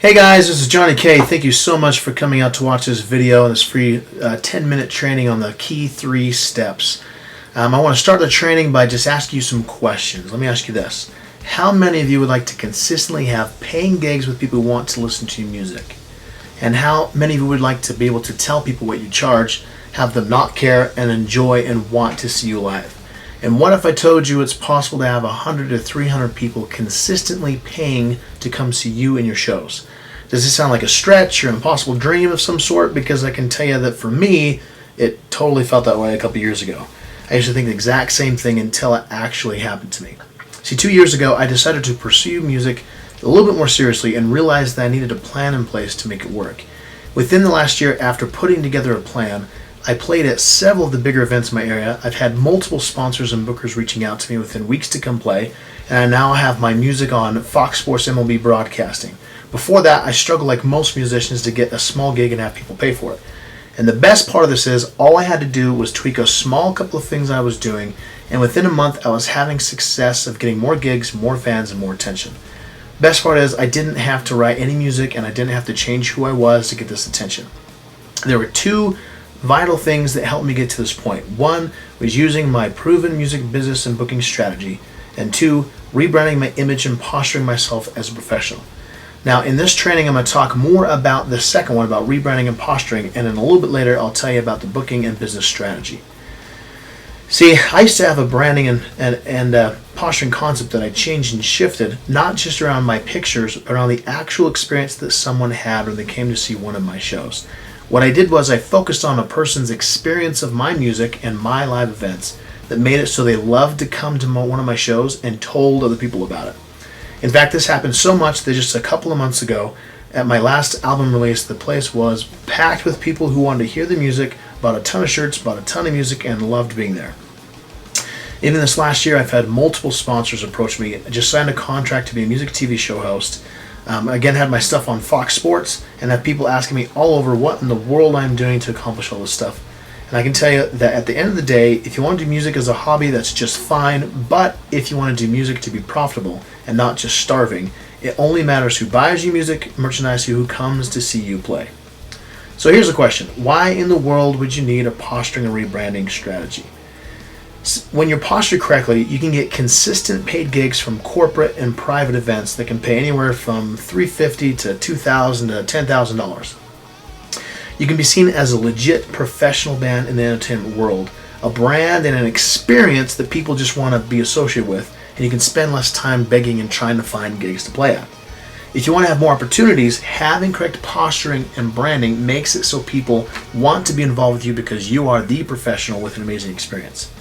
Hey guys, this is Jhonny K. Thank you so much for coming out to watch this video and this free 10-minute training on the key 3 steps. I want to start the training by just asking you some questions. Let me ask you this. How many of you would like to consistently have paying gigs with people who want to listen to your music? And how many of you would like to be able to tell people what you charge, have them not care, and enjoy and want to see you live? And what if I told you it's possible to have 100 to 300 people consistently paying to come see you in your shows? Does this sound like a stretch or an impossible dream of some sort? Because I can tell you that for me, it totally felt that way a couple years ago. I used to think the exact same thing until it actually happened to me. See, 2 years ago, I decided to pursue music a little bit more seriously and realized that I needed a plan in place to make it work. Within the last year, after putting together a plan, I played at several of the bigger events in my area. I've had multiple sponsors and bookers reaching out to me within weeks to come play, and I now have my music on Fox Sports MLB broadcasting. Before that, I struggled like most musicians to get a small gig and have people pay for it. And the best part of this is, all I had to do was tweak a small couple of things I was doing, and within a month I was having success of getting more gigs, more fans, and more attention. Best part is, I didn't have to write any music and I didn't have to change who I was to get this attention. There were 2 vital things that helped me get to this point. 1 was using my proven music business and booking strategy, and 2, rebranding my image and posturing myself as a professional. Now, in this training, I'm going to talk more about the second one, about rebranding and posturing, and then a little bit later, I'll tell you about the booking and business strategy. See, I used to have a branding and posturing concept that I changed and shifted, not just around my pictures, but around the actual experience that someone had when they came to see one of my shows. What I did was I focused on a person's experience of my music and my live events that made it so they loved to come to one of my shows and told other people about it. In fact, this happened so much that just a couple of months ago, at my last album release, the place was packed with people who wanted to hear the music, bought a ton of shirts, bought a ton of music, and loved being there. Even this last year, I've had multiple sponsors approach me. I just signed a contract to be a music TV show host. Again, had my stuff on Fox Sports, and have people asking me all over what in the world I'm doing to accomplish all this stuff. And I can tell you that at the end of the day, if you want to do music as a hobby, that's just fine. But if you want to do music to be profitable and not just starving, it only matters who buys your music, merchandise, who comes to see you play. So here's the question. Why in the world would you need a posturing and rebranding strategy? When you're postured correctly, you can get consistent paid gigs from corporate and private events that can pay anywhere from $350 to $2,000 to $10,000. You can be seen as a legit professional band in the entertainment world, a brand and an experience that people just want to be associated with, and you can spend less time begging and trying to find gigs to play at. If you want to have more opportunities, having correct posturing and branding makes it so people want to be involved with you because you are the professional with an amazing experience.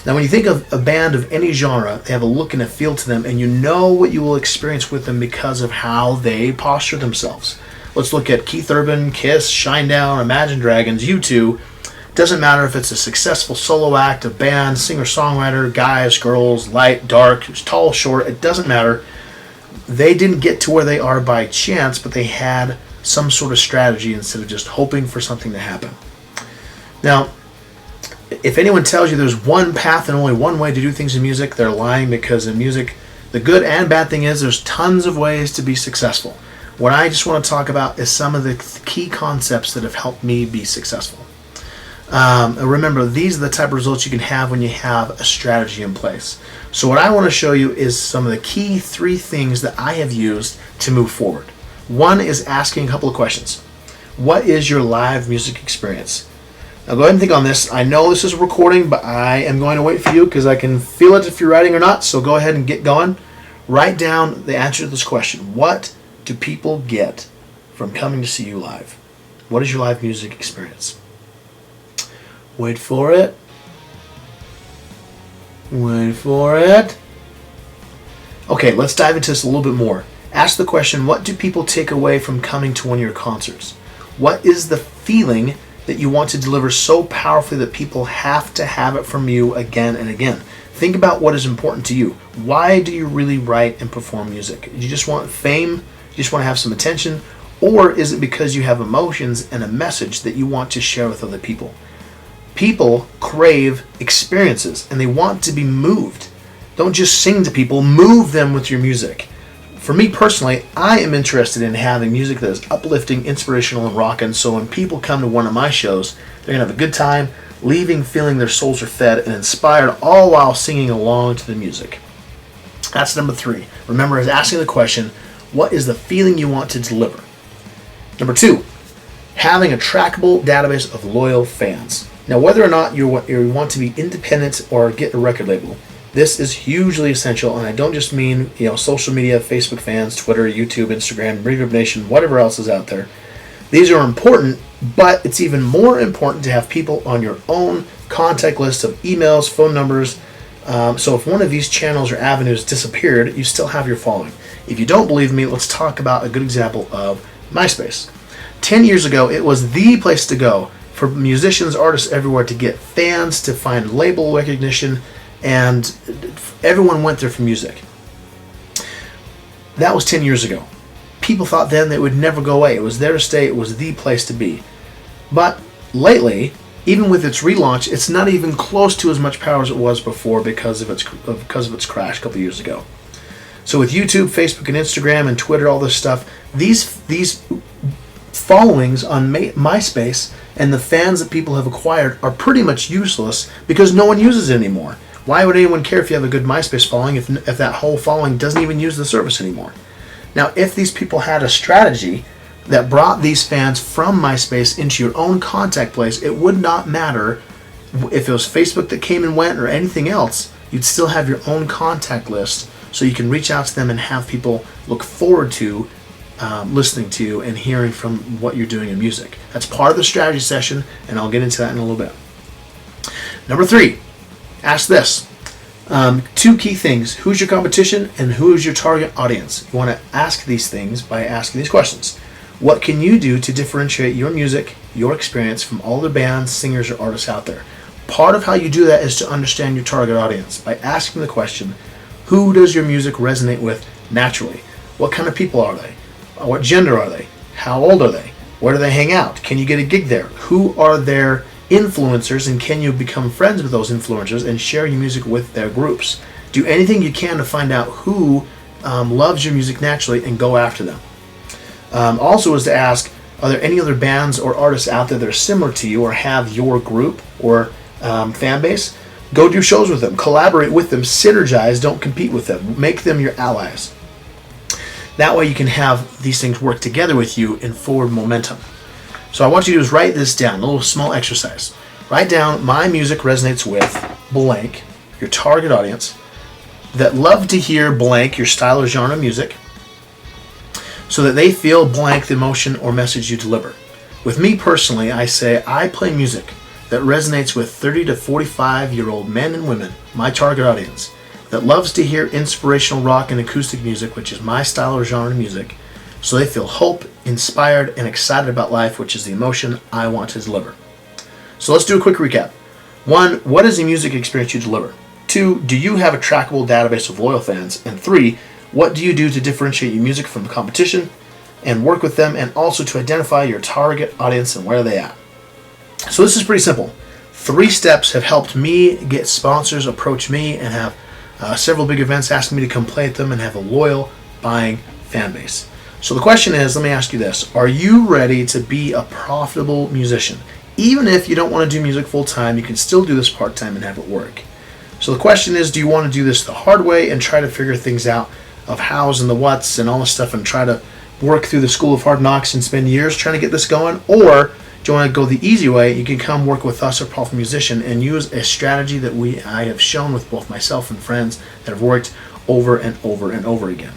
Now, when you think of a band of any genre, they have a look and a feel to them, and you know what you will experience with them because of how they posture themselves. Let's look at Keith Urban, Kiss, Shinedown, Imagine Dragons, U2. Doesn't matter if it's a successful solo act, a band, singer-songwriter, guys, girls, light, dark, tall, short, it doesn't matter. They didn't get to where they are by chance, but they had some sort of strategy instead of just hoping for something to happen. Now, if anyone tells you there's one path and only one way to do things in music, they're lying, because in music, the good and bad thing is there's tons of ways to be successful. What I just want to talk about is some of the key concepts that have helped me be successful. Remember, these are the type of results you can have when you have a strategy in place. So what I want to show you is some of the key 3 things that I have used to move forward. 1 is asking a couple of questions. What is your live music experience? Now go ahead and think on this. I know this is a recording, but I am going to wait for you because I can feel it if you're writing or not. So go ahead and get going. Write down the answer to this question. What do people get from coming to see you live? What is your live music experience? Wait for it. Wait for it. Okay, let's dive into this a little bit more. Ask the question, what do people take away from coming to one of your concerts? What is the feeling that you want to deliver so powerfully that people have to have it from you again and again? Think about what is important to you. Why do you really write and perform music? Do you just want fame? You just want to have some attention? Or is it because you have emotions and a message that you want to share with other people? People crave experiences and they want to be moved. Don't just sing to people, move them with your music. For me personally, I am interested in having music that is uplifting, inspirational, and rocking, so when people come to one of my shows, they're going to have a good time, leaving feeling their souls are fed and inspired, all while singing along to the music. That's number 3. Remember, is asking the question, what is the feeling you want to deliver? Number 2, having a trackable database of loyal fans. Now, whether or not you want to be independent or get a record label, this is hugely essential, and I don't just mean social media, Facebook fans, Twitter, YouTube, Instagram, Reverb Nation, whatever else is out there. These are important, but it's even more important to have people on your own contact list of emails, phone numbers. So if one of these channels or avenues disappeared, you still have your following. If you don't believe me, let's talk about a good example of MySpace. 10 years ago, it was the place to go for musicians, artists everywhere to get fans, to find label recognition, and everyone went there for music. That was 10 years ago. People thought then that it would never go away. It was there to stay. It was the place to be. But lately, even with its relaunch, it's not even close to as much power as it was before because of its crash a couple years ago. So with YouTube, Facebook, and Instagram, and Twitter, all this stuff, these followings on MySpace and the fans that people have acquired are pretty much useless because no one uses it anymore. Why would anyone care if you have a good MySpace following if that whole following doesn't even use the service anymore? Now, if these people had a strategy that brought these fans from MySpace into your own contact place, it would not matter if it was Facebook that came and went or anything else. You'd still have your own contact list so you can reach out to them and have people look forward to listening to you and hearing from what you're doing in music. That's part of the strategy session, and I'll get into that in a little bit. Number 3, ask this. 2 key things. Who's your competition and who is your target audience? You want to ask these things by asking these questions. What can you do to differentiate your music, your experience from all the bands, singers, or artists out there? Part of how you do that is to understand your target audience by asking the question, who does your music resonate with naturally? What kind of people are they? What gender are they? How old are they? Where do they hang out? Can you get a gig there? Who are their influencers, and can you become friends with those influencers and share your music with their groups? Do anything you can to find out who loves your music naturally and go after them. Also is to ask, are there any other bands or artists out there that are similar to you or have your group or fan base? Go do shows with them, collaborate with them, synergize, don't compete with them, make them your allies. That way you can have these things work together with you in forward momentum. So I want you to do is write this down, a little small exercise. Write down, my music resonates with blank, your target audience, that love to hear blank, your style or genre of music, so that they feel blank the emotion or message you deliver. With me personally, I say I play music that resonates with 30 to 45-year-old men and women, my target audience, that loves to hear inspirational rock and acoustic music, which is my style or genre of music, so they feel hope, inspired, and excited about life, which is the emotion I want to deliver. So let's do a quick recap. 1, what is the music experience you deliver? 2, do you have a trackable database of loyal fans? And 3, what do you do to differentiate your music from the competition and work with them, and also to identify your target audience and where they're at? So this is pretty simple. 3 steps have helped me get sponsors approach me and have several big events asking me to come play at them and have a loyal buying fan base. So the question is, let me ask you this. Are you ready to be a profitable musician? Even if you don't want to do music full time, you can still do this part time and have it work. So the question is, do you want to do this the hard way and try to figure things out of hows and the whats and all this stuff and try to work through the school of hard knocks and spend years trying to get this going? Or do you want to go the easy way? You can come work with us, a profitable musician, and use a strategy that I have shown with both myself and friends that have worked over and over and over again.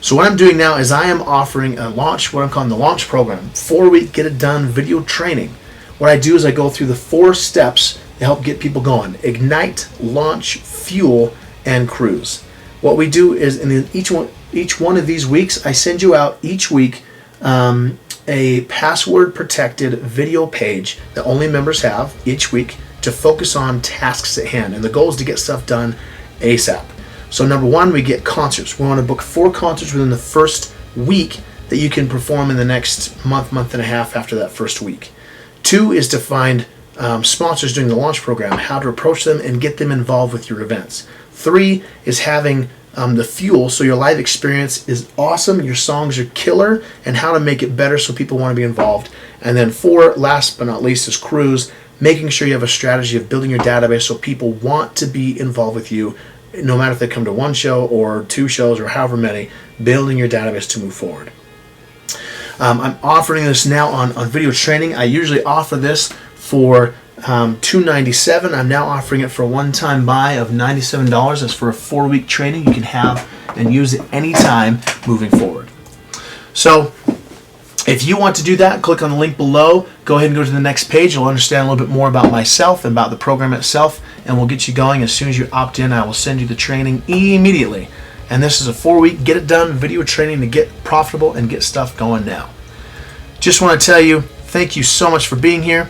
So what I'm doing now is I am offering a launch, what I'm calling the launch program, 4-week get it done video training. What I do is I go through the 4 steps to help get people going: ignite, launch, fuel, and cruise. What we do is in each one of these weeks, I send you out each week a password protected video page that only members have each week to focus on tasks at hand. And the goal is to get stuff done ASAP. So number 1, we get concerts. We want to book 4 concerts within the first week that you can perform in the next month and a half after that first week. 2 is to find sponsors during the launch program, how to approach them and get them involved with your events. 3 is having the fuel, so your live experience is awesome, your songs are killer, and how to make it better so people want to be involved. And then 4, last but not least, is cruise, making sure you have a strategy of building your database so people want to be involved with you, no matter if they come to 1 show or 2 shows or however many, building your database to move forward. I'm offering this now on video training. I usually offer this for $297. I'm now offering it for a one-time buy of $97. That's for a 4-week training you can have and use it anytime moving forward. So if you want to do that, click on the link below. Go ahead and go to the next page. You'll understand a little bit more about myself and about the program itself, and we'll get you going. As soon as you opt in, I will send you the training immediately. And this is a 4-week, get it done video training to get profitable and get stuff going now. Just want to tell you, thank you so much for being here.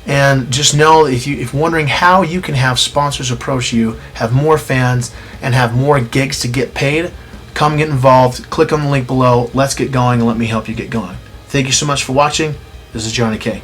And just know, if you're wondering how you can have sponsors approach you, have more fans, and have more gigs to get paid, come get involved. Click on the link below. Let's get going and let me help you get going. Thank you so much for watching. This is Jhonny K.